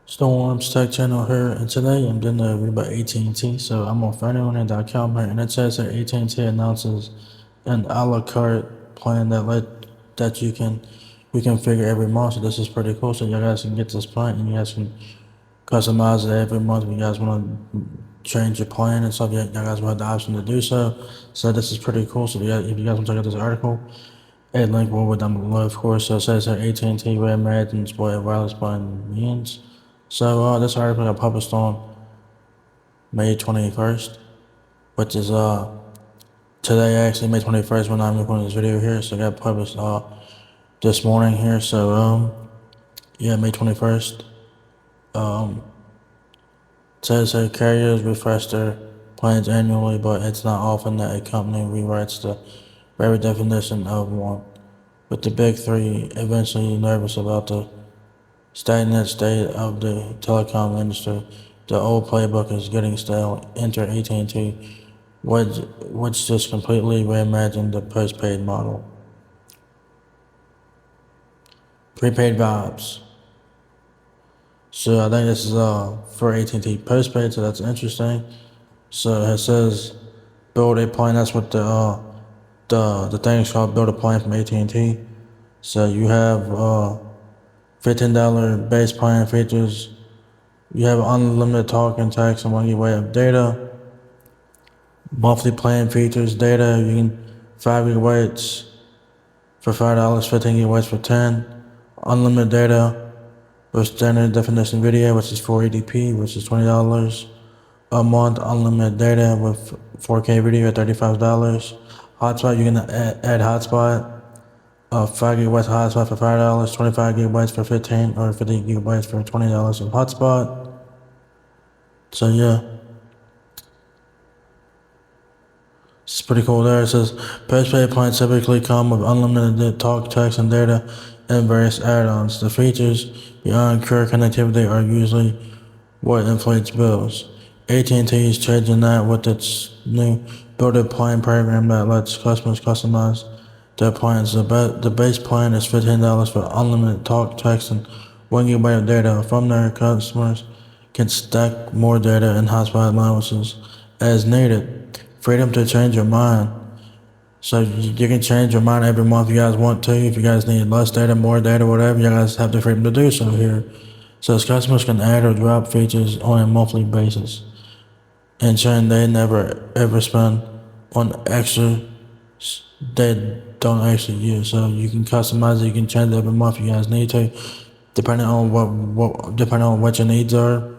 Storms Tech Channel here, and today I'm doing a review about AT&T. So I'm on FindInternet.com here, and it says that AT&T announces an a la carte plan that you can reconfigure every month. So this is pretty cool. So you guys can get this plan, and you guys can customize it every month. If you guys want to change your plan and stuff, you guys will have the option to do so. So this is pretty cool. So if you guys want to check out this article, a link will be down below, of course. So it says that AT&T reimagines what wireless plan means. So this article got published on May 21st, which is today actually, May 21st, when I'm recording this video here. So it got published this morning here. So yeah, May 21st. Says that carriers refresh their plans annually, but it's not often that a company rewrites the very definition of one. With the big three eventually nervous about the stagnant state of the telecom industry, the old playbook is getting stale. Enter AT&T, which just completely reimagined the postpaid model. Prepaid vibes. So I think this is for AT&T postpaid, so that's interesting. So it says build a plan. That's what the thing is called, build a plan from AT&T. So you have $15 base plan features. You have unlimited talk and text and 1 GB of data. Monthly plan features data. You can 5 GB for $5, 15 GB for $10. Unlimited data with standard definition video, which is 480p, which is $20 a month. Unlimited data with 4K video at $35. Hotspot, you can add hotspot. 5 GB hotspot for $5, 25 GB for $15, or 50 GB for $20 of hotspot. So yeah, it's pretty cool there. It says postpaid plans typically come with unlimited talk, text, and data, and various add-ons. The features beyond pure connectivity are usually what inflates bills. AT&T is changing that with its new Build a Plan program that lets customers customize their plans. The base plan is $15 for unlimited talk, text, and 1 GB of data. From there, customers can stack more data and hotspot allowances as needed. Freedom to change your mind. So you can change your mind every month if you guys want to. If you guys need less data, more data, whatever, you guys have the freedom to do so here. So customers can add or drop features on a monthly basis, ensuring they never ever spend on extra they don't actually use. So you can customize it, you can change it every month if you guys need to, depending on what your needs are.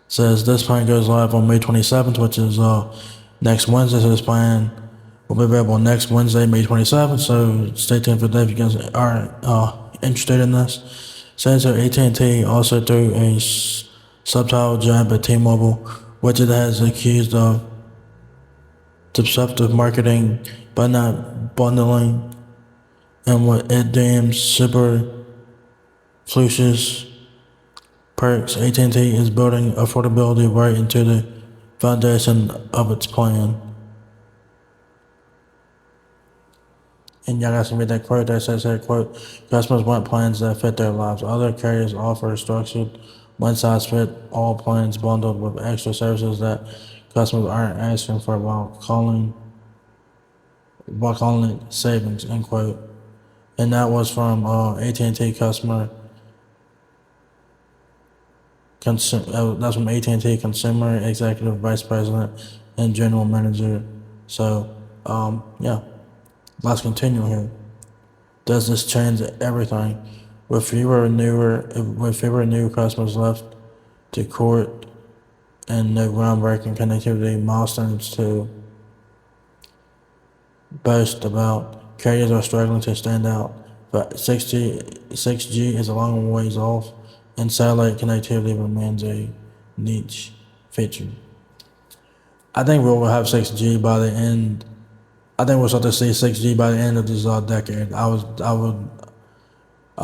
Says this plan goes live on May 27th, which is next Wednesday. So this plan will be available next Wednesday, May 27th. So stay tuned for that if you guys are interested in this. Says that AT&T also threw a subtitle jab at T-Mobile, which it has accused of deceptive marketing by not bundling and what it deems super flushes perks. AT&T is building affordability right into the foundation of its plan. And y'all guys can read that quote that says that, quote, customers want plans that fit their lives. Other carriers offer structured, one-size-fits-all plans bundled with extra services that customers aren't asking for while calling it savings, end quote. And that was from AT&T customer. That's from AT&T Consumer Executive Vice President and General Manager. So yeah, let's continue here. Does this change everything? With fewer new customers left to court and no groundbreaking connectivity milestones to boast about, carriers are struggling to stand out. But 6G is a long ways off, and satellite connectivity remains a niche feature. I think we'll have 6G by the end. I think we'll start to see 6G by the end of this decade. I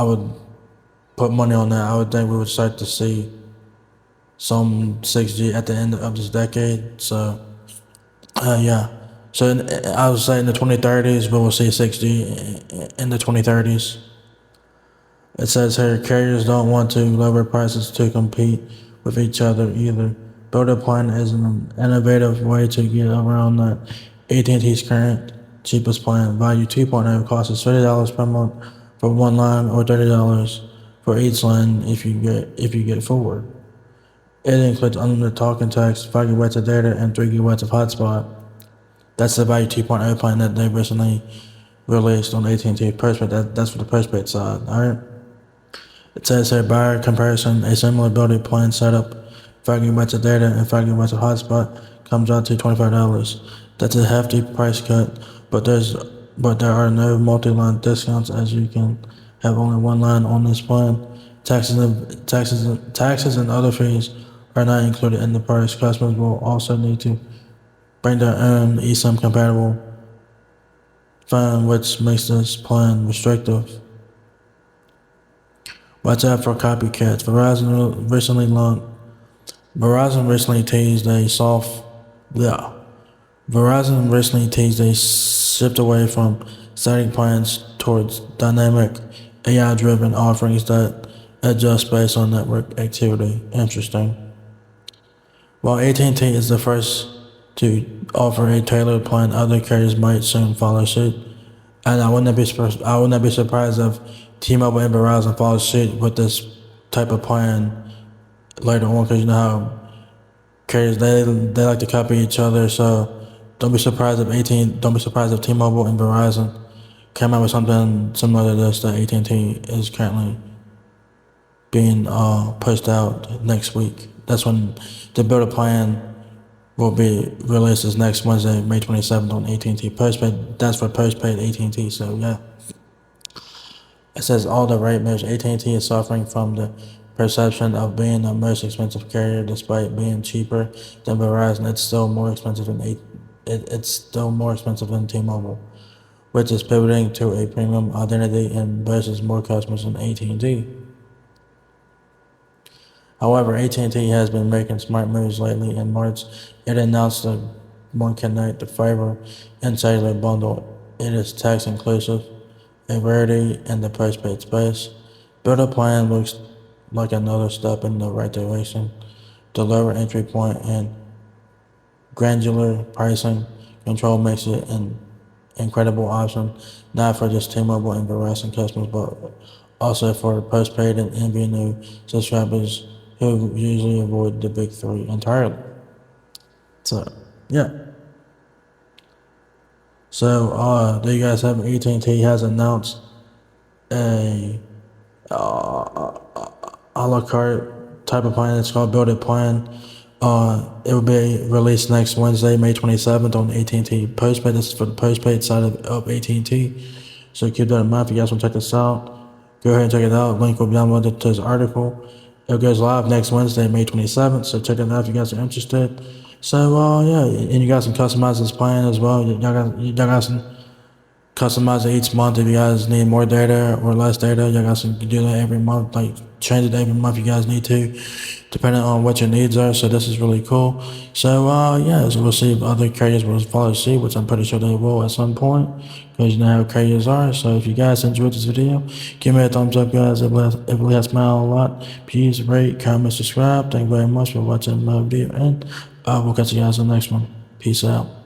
would put money on that. I would think we would start to see some 6G at the end of this decade. So yeah. So I would say in the 2030s, we will see 6G in the 2030s. It says here carriers don't want to lower prices to compete with each other either. Build a plan is an innovative way to get around that. AT&T's current cheapest plan, Value 2.0, costs $30 per month for one line or $30 for each line if you get forward. It includes unlimited talk and text, 5 gigabytes of data, and 3 gigabytes of hotspot. That's the Value 2.0 plan that they recently released on AT&T Postpaid. That's for the postpaid side. All right. It says here, by comparison, a similar build plan setup, 5 gigabytes of data and 5 gigabytes of hotspot, comes out to $25. That's a hefty price cut, but there are no multi-line discounts as you can have only one line on this plan. Taxes and other fees are not included in the price. Customers will also need to bring their own eSIM compatible phone, which makes this plan restrictive. Watch out for copycats. Verizon recently teased a soft. Yeah. Verizon recently teased a shift away from static plans towards dynamic AI-driven offerings that adjust based on network activity. Interesting. While AT&T is the first to offer a tailored plan, other carriers might soon follow suit. And I wouldn't be surprised if T-Mobile and Verizon follow suit with this type of plan later on, because you know how carriers they like to copy each other. So don't be surprised if T-Mobile and Verizon came out with something similar to this that AT&T is currently being pushed out next week. That's when the build a plan will be released is next Wednesday, May 27th on AT&T Postpaid. That's for postpaid AT&T. So yeah, it says all the rate moves. AT&T is suffering from the perception of being the most expensive carrier, despite being cheaper than Verizon. It's still more expensive than T-Mobile, which is pivoting to a premium identity and boasts more customers than AT&T. However, AT&T has been making smart moves lately. In March, it announced the One Connect, the fiber and cellular bundle. It is tax inclusive, a rarity in the postpaid space. Build a plan looks like another step in the right direction. The lower entry point and granular pricing control makes it an incredible option, not for just T-Mobile and Verizon customers, but also for postpaid and MVNO subscribers who usually avoid the big three entirely. So, yeah. So, there you guys have it. AT&T has announced a a la carte type of plan. It's called Build It Plan. It will be released next Wednesday, May 27th on AT&T Postpaid. This is for the postpaid side of AT&T. So keep that in mind. If you guys want to check this out, go ahead and check it out. Link will be down below to this article. It goes live next Wednesday, May 27th. So check it out if you guys are interested. So yeah, and you guys can customize this plan as well. Y'all guys can customize it each month if you guys need more data or less data. You guys can do that every month, like change it every month you guys need to, depending on what your needs are. So this is really cool. So yeah, so we'll see if other carriers will follow suit, which I'm pretty sure they will at some point, because you know how carriers are. So if you guys enjoyed this video, give me a thumbs up, guys. It really helps me out a lot. Please rate, comment, subscribe. Thank you very much for watching my video, and we'll catch you guys in the next one. Peace out.